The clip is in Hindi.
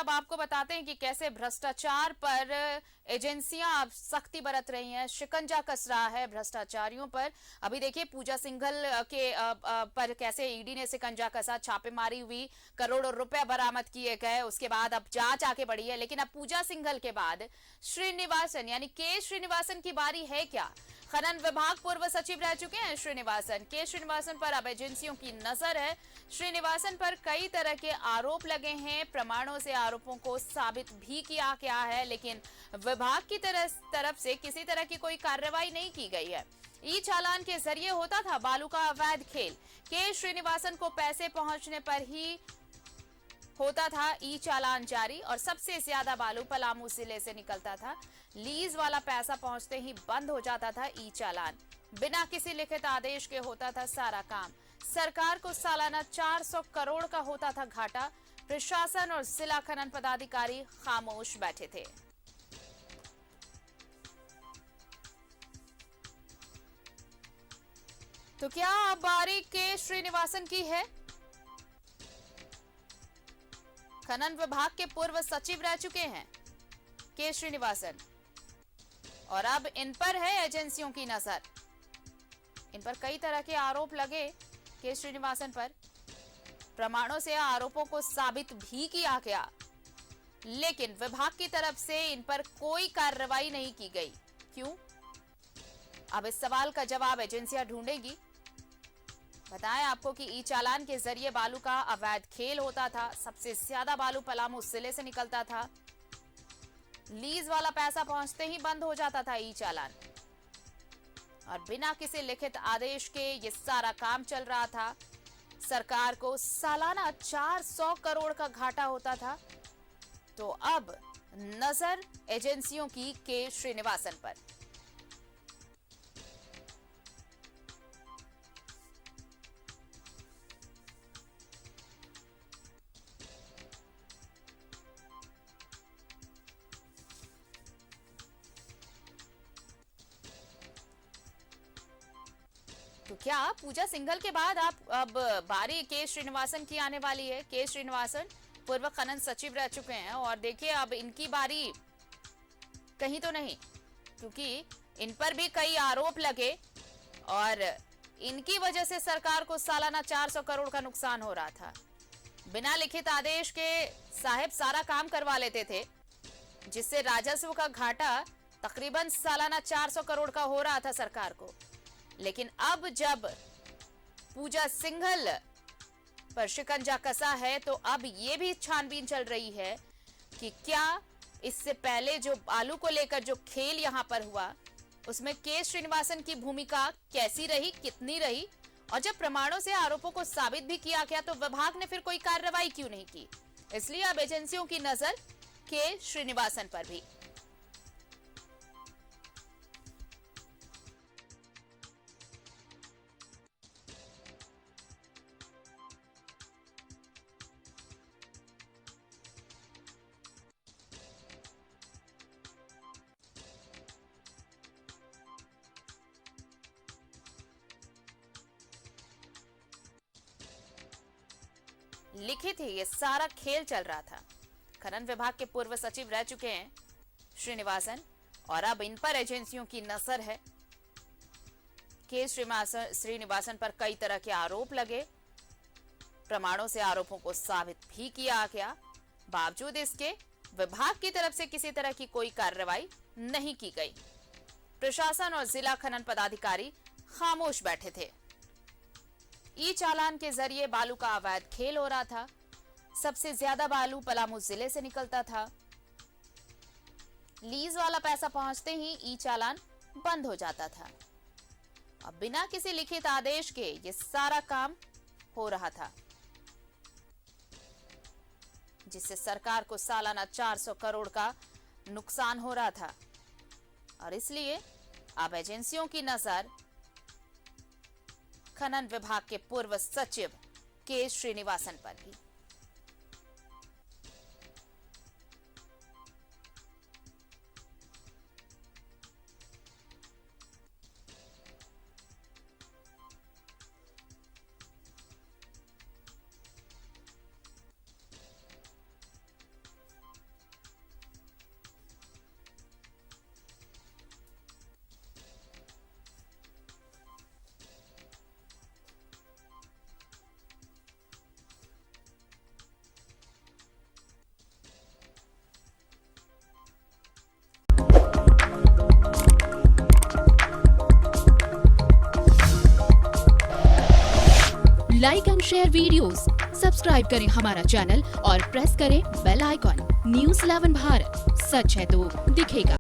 अब आपको बताते हैं कि कैसे भ्रष्टाचार पर एजेंसियां अब सख्ती बरत रही हैं, शिकंजा कस रहा है भ्रष्टाचारियों पर। अभी देखिए पूजा सिंघल के पर कैसे ईडी ने शिकंजा कसा, छापेमारी हुई, करोड़ों रुपए बरामद किए गए। उसके बाद अब जांच आगे बढ़ी है, लेकिन अब पूजा सिंघल के बाद श्रीनिवासन यानी के श्रीनिवासन की बारी है क्या? खनन विभाग पूर्व सचिव रह चुके हैं श्रीनिवासन। के श्रीनिवासन पर अब एजेंसियों की नजर है। श्रीनिवासन पर कई तरह के आरोप लगे हैं, प्रमाणों से आरोपों को साबित भी किया गया है, लेकिन विभाग की तरफ से किसी तरह की कोई कार्रवाई नहीं की गई है। ई चालान के जरिए होता था बालू का अवैध खेल। के श्रीनिवासन को पैसे पहुंचने पर ही होता था ई चालान जारी, और सबसे ज्यादा बालू पलामू जिले से निकलता था। लीज वाला पैसा पहुंचते ही बंद हो जाता था ई चालान। बिना किसी लिखित आदेश के होता था सारा काम। सरकार को सालाना 400 करोड़ का होता था घाटा। प्रशासन और जिला खनन पदाधिकारी खामोश बैठे थे। तो क्या अब बारी के श्रीनिवासन की है? खनन विभाग के पूर्व सचिव रह चुके हैं के श्रीनिवासन, और अब इन पर है एजेंसियों की नजर। इन पर कई तरह के आरोप लगे के श्रीनिवासन पर, प्रमाणों से आरोपों को साबित भी किया गया, लेकिन विभाग की तरफ से इन पर कोई कार्रवाई नहीं की गई। क्यों? अब इस सवाल का जवाब एजेंसियां ढूंढेगी। बताएं आपको कि ई चालान के जरिए बालू का अवैध खेल होता था। सबसे ज्यादा बालू पलामू जिले से निकलता था। लीज वाला पैसा पहुंचते ही बंद हो जाता था ई चालान, और बिना किसी लिखित आदेश के ये सारा काम चल रहा था। सरकार को सालाना 400 करोड़ का घाटा होता था। तो अब नजर एजेंसियों की के श्रीनिवासन पर। तो क्या पूजा सिंघल के बाद आप अब बारी के श्रीनिवासन की आने वाली है? के श्रीनिवासन पूर्व खनन सचिव रह चुके हैं, और देखिए अब इनकी बारी कहीं तो नहीं, क्योंकि इन पर भी कई आरोप लगे और इनकी वजह से सरकार को सालाना 400 करोड़ का नुकसान हो रहा था। बिना लिखित आदेश के साहब सारा काम करवा लेते थे, जिससे राजस्व का घाटा तकरीबन सालाना 400 करोड़ का हो रहा था सरकार को। लेकिन अब जब पूजा सिंघल पर शिकंजा कसा है, तो अब यह भी छानबीन चल रही है कि क्या इससे पहले जो बालू को लेकर जो खेल यहां पर हुआ, उसमें के श्रीनिवासन की भूमिका कैसी रही, कितनी रही, और जब प्रमाणों से आरोपों को साबित भी किया गया तो विभाग ने फिर कोई कार्रवाई क्यों नहीं की। इसलिए अब एजेंसियों की नजर के श्रीनिवासन पर भी। लिखित ही ये सारा खेल चल रहा था। खनन विभाग के पूर्व सचिव रह चुके हैं श्रीनिवासन, और अब इन पर एजेंसियों की नजर है। के श्रीनिवासन पर कई तरह के आरोप लगे, प्रमाणों से आरोपों को साबित भी किया गया, बावजूद इसके विभाग की तरफ से किसी तरह की कोई कार्रवाई नहीं की गई। प्रशासन और जिला खनन पदाधिकारी खामोश बैठे थे। ई चालान के जरिए बालू का अवैध खेल हो रहा था। सबसे ज्यादा बालू पलामू जिले से निकलता था। लीज वाला पैसा पहुंचते ही ई चालान बंद हो जाता था। अब बिना किसी लिखित आदेश के ये सारा काम हो रहा था, जिससे सरकार को सालाना 400 करोड़ का नुकसान हो रहा था। और इसलिए अब एजेंसियों की नजर खनन विभाग के पूर्व सचिव के श्रीनिवासन पर भी। Like and share videos, subscribe करें हमारा चैनल और प्रेस करें बेल आइकॉन। News 11 भारत, सच है तो दिखेगा।